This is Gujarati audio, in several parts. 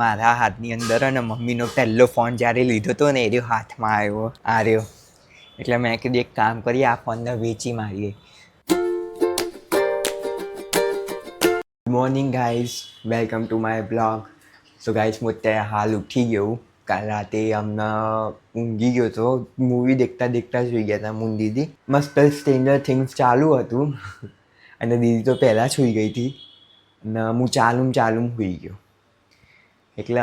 મારા હાથની અંદર અને મમ્મીનો પહેલો ફોન જ્યારે લીધો હતો ને એ રહ્યો હાથમાં આવ્યો આ રહ્યો. એટલે મેં કીધું એક કામ કરીએ, આ ફોનને વેચી મારીએ. Good morning guys, welcome to my blog. So guys, હું અત્યારે હાલ ઉઠી ગયો. કાલ રાતે અમને ઊંઘી ગયો હતો, મૂવી દેખતા દેખતા સુઈ ગયા હતા. હું દીદી મસ્ત સ્ટ્રેન્જર થિંગ્સ ચાલુ હતું અને દીદી તો પહેલાં સુઈ ગઈ હતી અને હું ચાલું સુઈ ગયો. એટલે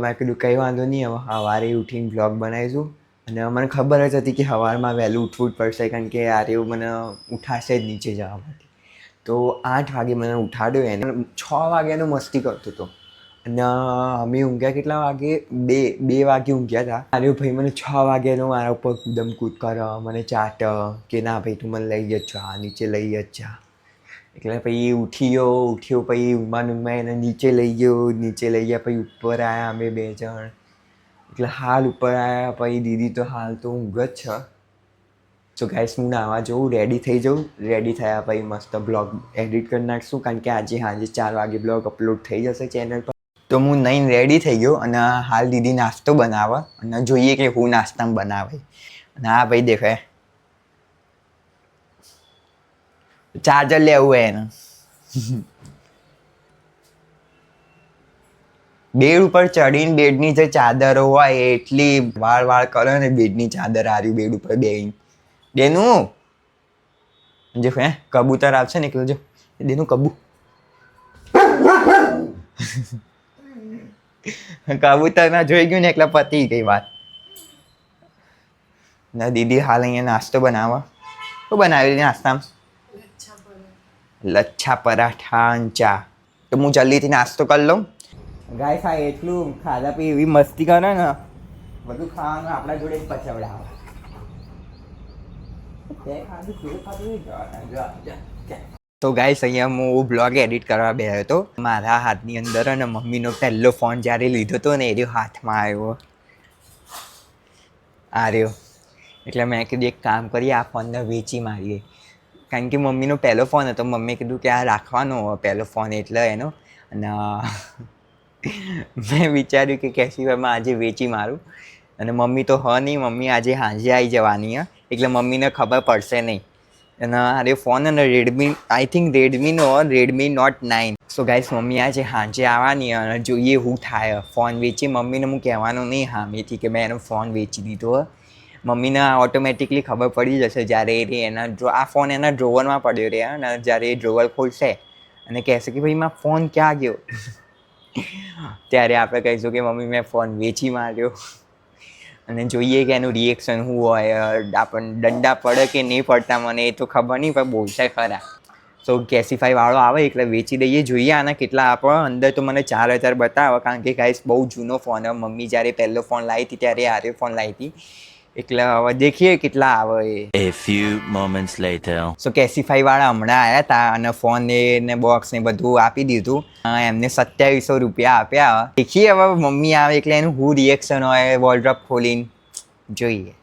મેં કીધું કંઈ વાંધો નહીં, હવે સવારે ઉઠીને બ્લોગ બનાવીશું. અને મને ખબર જ હતી કે સવારમાં વહેલું ઉઠવું જ પડશે, કારણ કે આ એવું મને ઉઠાશે જ નીચે જવા માટે. તો 8 વાગે મને ઉઠાડ્યો. એને 6 વાગ્યાનો મસ્તી કરતો હતો અને અમે ઊંઘ્યા કેટલા વાગે? બે વાગે ઊંઘ્યા હતા. અરે ભાઈ મને 6 વાગ્યાનો મારા ઉપર કૂદમ કૂદ કરો, મને ચાટ કે ના ભાઈ તું મને લઈ જ જા, નીચે લઈ જ જા. એટલે પછી ઉઠ્યો પછી ઊંઘમાં એને નીચે લઈ ગયા, પછી ઉપર આવ્યા અમે 2 જણ. એટલે હાલ ઉપર આવ્યા, પછી દીદી તો હાલ તો ઊંઘ જ છે. સો ગાઈસ, હું નાવા જવું, રેડી થઈ જાઉં. રેડી થયા પછી મસ્ત બ્લોગ એડિટ કરી નાખશું, કારણ કે આજે સાંજે 4 વાગે બ્લોગ અપલોડ થઈ જશે ચેનલ પર. તો હું નહીં રેડી થઈ ગયો અને હાલ દીદી નાસ્તો બનાવે અને જોઈએ કે હું નાસ્તામાં બનાવે. અને હા ભાઈ દેખાય ચાર્જર લેવું હોય એને. બેડ ઉપર ચડીને બેડની જે ચાદરો હોય એટલી વાળ કરે ને, બેડની ચાદર હાર્યું બેડ ઉપર દેનું જો કબૂતર આવશે ને એટલે જો દેનું કબૂતર ના જોઈ ગયું ને એટલે પતી ગઈ વાત. ના દીદી હાલ અહીંયા નાસ્તો બનાવો. શું બનાવી નાસ્તામાં? લચ્છા પરાઠા અને ચા. તો હું જલ્દીથી નાસ્તો કરી લઉં. ગાઈસ, આ એટલું ખાધા પી એવી મસ્તી કરે ને, બધું ખાવાનું આપણા જોડે જ પચવડાવે. તો ગાઈસ, અહીંયા હું બ્લોગ એડિટ કરવા બેઠો હતો. મારા હાથની અંદર અને મમ્મીનો પહેલો ફોન જ્યારે લીધો હતો ને એ રહ્યો હાથમાં આવ્યો આ રહ્યો. એટલે મેં કીધું એક કામ કરીએ, આ ફોનને વેચી મારીએ. કારણ કે મમ્મીનો પહેલો ફોન હતો. મમ્મીએ કીધું કે આ રાખવાનો પહેલો ફોન એટલે એનો. અને મેં વિચાર્યું કે કેશીભાઈમાં આજે વેચી મારું. અને મમ્મી તો નહીં, મમ્મી આજે સાંજે આવી જવાની હે, એટલે મમ્મીને ખબર પડશે નહીં. અને અરે ફોન અને રેડમી નોટ 9. સો ગાઈસ, મમ્મી આજે સાંજે આવવાની અને જોઈએ શું થાય. ફોન વેચી મમ્મીને હું કહેવાનું નહીં સામેથી કે મેં એનો ફોન વેચી દીધો. મમ્મીને ઓટોમેટિકલી ખબર પડી જશે જ્યારે આ ફોન એના ડ્રોવરમાં પડ્યો રહે અને જ્યારે એ ડ્રોવર ખોલશે અને કહેશે કે ભાઈ મારો ફોન ક્યાં ગયો, ત્યારે આપણે કહીશું કે મમ્મી મેં ફોન વેચી માર્યો. અને જોઈએ કે એનું રિએક્શન શું હોય. આપણને દંડા પડે કે નહીં પડતા મને એ તો ખબર નહીં, પણ બોલશે ખરા. સો કેસીફાઈ વાળો આવે એટલે વેચી દઈએ. જોઈએ આના કેટલા આપો. અંદર તો મને 4000 બતાવે, કારણ કે ગાઈસ બહુ જૂનો ફોન. મમ્મી જ્યારે પહેલો ફોન લાવી હતી ત્યારે આરે ફોન લાવી હતી. એટલે હવે દેખીએ કેટલા આવે. A few moments later. સો કેસીફાઈ વાળા હમણાં આવ્યા હતા અને ફોન ને બોક્સ ને બધું આપી દીધું. એમને 2700 રૂપિયા આપ્યા. દેખીએ હવે મમ્મી આવે એટલે એનું શું રિએક્શન હોય. વોલડ્રોપ ખોલીને જોઈએ.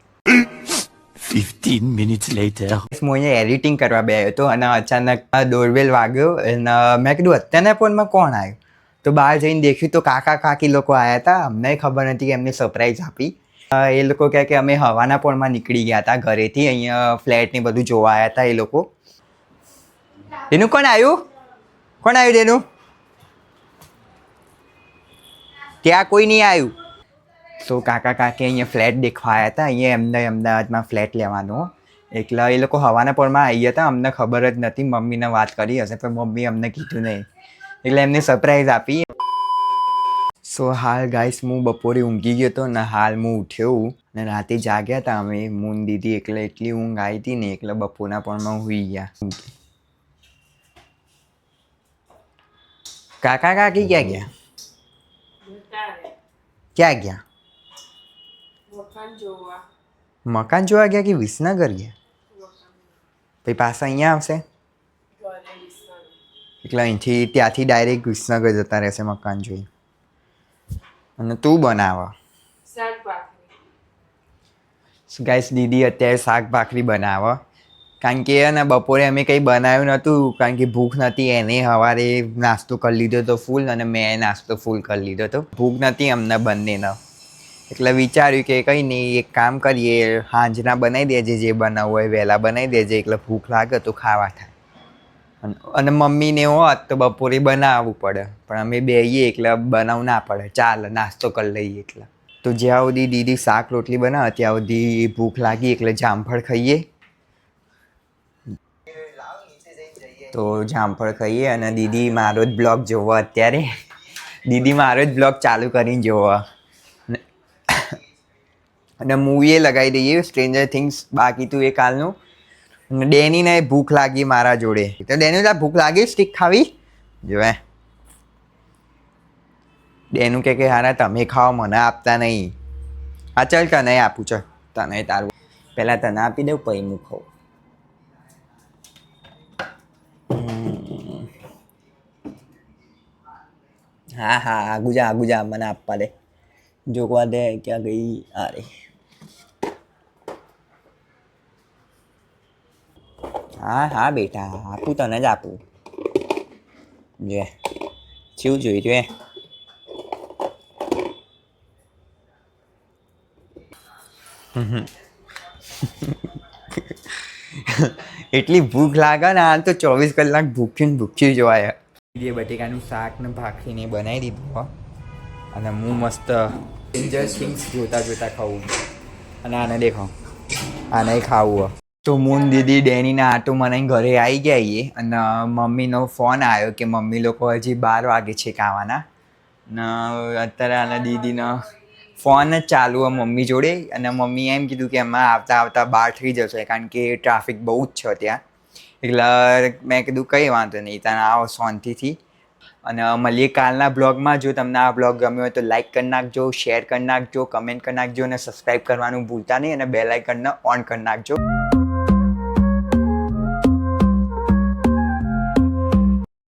15 minutes later. હું અહીંયા એડિટિંગ કરવા બેઠો હતો અને અચાનક ડોરબેલ વાગ્યો અને મેં કીધું અત્યારના ફોનમાં કોણ આવ્યું. તો બહાર જઈને દેખ્યું તો કાકા કાકી લોકો આવ્યા હતા. અમને ખબર નથી કે એમને સરપ્રાઈઝ આપી. એ લોકો કહે કે અમે હવાના પોળમાં નીકળી ગયા હતા ઘરેથી, અહીંયા ફ્લેટ ને બધું જોવા આવ્યા હતા એ લોકો. એનું કોણ આવ્યું તેનું? ત્યાં કોઈ નહીં આવ્યું. તો કાકા કાકી અહીંયા ફ્લેટ દેખવા આવ્યા હતા. અહીંયા એમને અમદાવાદમાં ફ્લેટ લેવાનો. એટલે એ લોકો હવાના પોળમાં આવ્યા હતા. અમને ખબર જ નથી. મમ્મીને વાત કરી હશે પણ મમ્મી અમને કીધું નહીં, એટલે એમને સરપ્રાઈઝ આપી. સો હાલ ગાઈસ, હું બપોરે ઊંઘી ગયો હતો ને હાલ હું ઉઠ્યો ને રાતે જાગ્યા હતા અમે મૂન દીદી. એટલે એટલી ઊંઘ આવી હતી ને એટલે બપોરના પણમાં સૂઈ ગયા. કાકા કાકી ક્યાં ગયા? ક્યાં ગયા? મકાન જોવા ગયા કે વિસનગર ગયા? પછી પાછા અહીંયા આવશે એટલે અહીંથી ત્યાંથી ડાયરેક્ટ વિસનગર જતા રહેશે મકાન જોઈ. અને તું બનાવ. ગાઈસ, દીદી અત્યારે શાક ભાખરી બનાવે કારણ કે ને બપોરે અમે કંઈ બનાવ્યું નહોતું કારણ કે ભૂખ નથી. એને સવારે નાસ્તો કરી લીધો હતો ફૂલ અને મેં નાસ્તો ફૂલ કરી લીધો હતો. ભૂખ નથી અમને બંનેને, એટલે વિચાર્યું કે કંઈ નહીં એક કામ કરીએ, સાંજના બનાવી દેજે જે બનાવવું હોય વહેલા બનાવી દેજે, એટલે ભૂખ લાગે તો ખાવા થાય. અને મમ્મીને હોત તો બપોરે બનાવવું પડે, પણ અમે બેહીએ એટલે બનાવવું ના પડે, ચાલે નાસ્તો કરી લઈએ એટલે. તો જ્યાં સુધી દીદી શાક રોટલી બનાવે ત્યાં સુધી ભૂખ લાગી એટલે જામફળ ખાઈએ. તો જામફળ ખાઈએ અને દીદી મારો જ બ્લોગ જોવો અત્યારે. દીદી મારો જ બ્લોગ ચાલુ કરીને જોવો અને મૂવીએ લગાવી દઈએ સ્ટ્રેન્જર થિંગ્સ. બાકી તું એ કાલનું ડેનીને ભૂખ લાગી મારા જોડે, તો ડેની તાર ભૂખ લાગી સ્ટીક ખાવી જોવે. ડેનું કે હારા તમે ખાઓ મને આપતા નહીં. હા ચાલ તને આપું, ચાલ તને તારું પહેલાં તને આપી દઉં પછી હું ખાઉં. હા હા આગુ જા મને આપવા દે. જોગવા દે ક્યાં ગઈ. અરે હા હા બેટા આપું તને જ આપું. જે શું જોઈ તું એટલી ભૂખ લાગે ને હાલ તો 24 કલાક ભૂખ્યું જોવાય. એ બટેકાનું શાક ને ભાખરીને બનાવી દીધું અને હું મસ્ત સ્ટ્રેન્જર થિંગ્સ જોતા ખાવું. અને આને દેખો આને ખાવું. તો મૂન દીદી ડેનીના આટો મને ઘરે આવી ગયા એ, અને મમ્મીનો ફોન આવ્યો કે મમ્મી લોકો હજી 12 વાગે છે ખાવાના. ને અત્યારે આના દીદીનો ફોન જ ચાલુ હોય મમ્મી જોડે, અને મમ્મી એમ કીધું કે એમાં આવતા 12 થઈ જશે કારણ કે ટ્રાફિક બહુ જ છે ત્યાં. એટલે મેં કીધું કંઈ વાંધો નહીં, તને આવો શાંતિથી. અને મળીએ કાલના બ્લોગમાં. જો તમને આ બ્લોગ ગમ્યો હોય તો લાઈક કરી નાખજો, શેર કરી નાખજો, કમેન્ટ કરી નાખજો અને સબસ્ક્રાઈબ કરવાનું ભૂલતા નહીં અને બેલ આઇકનને ઓન કરી નાખજો.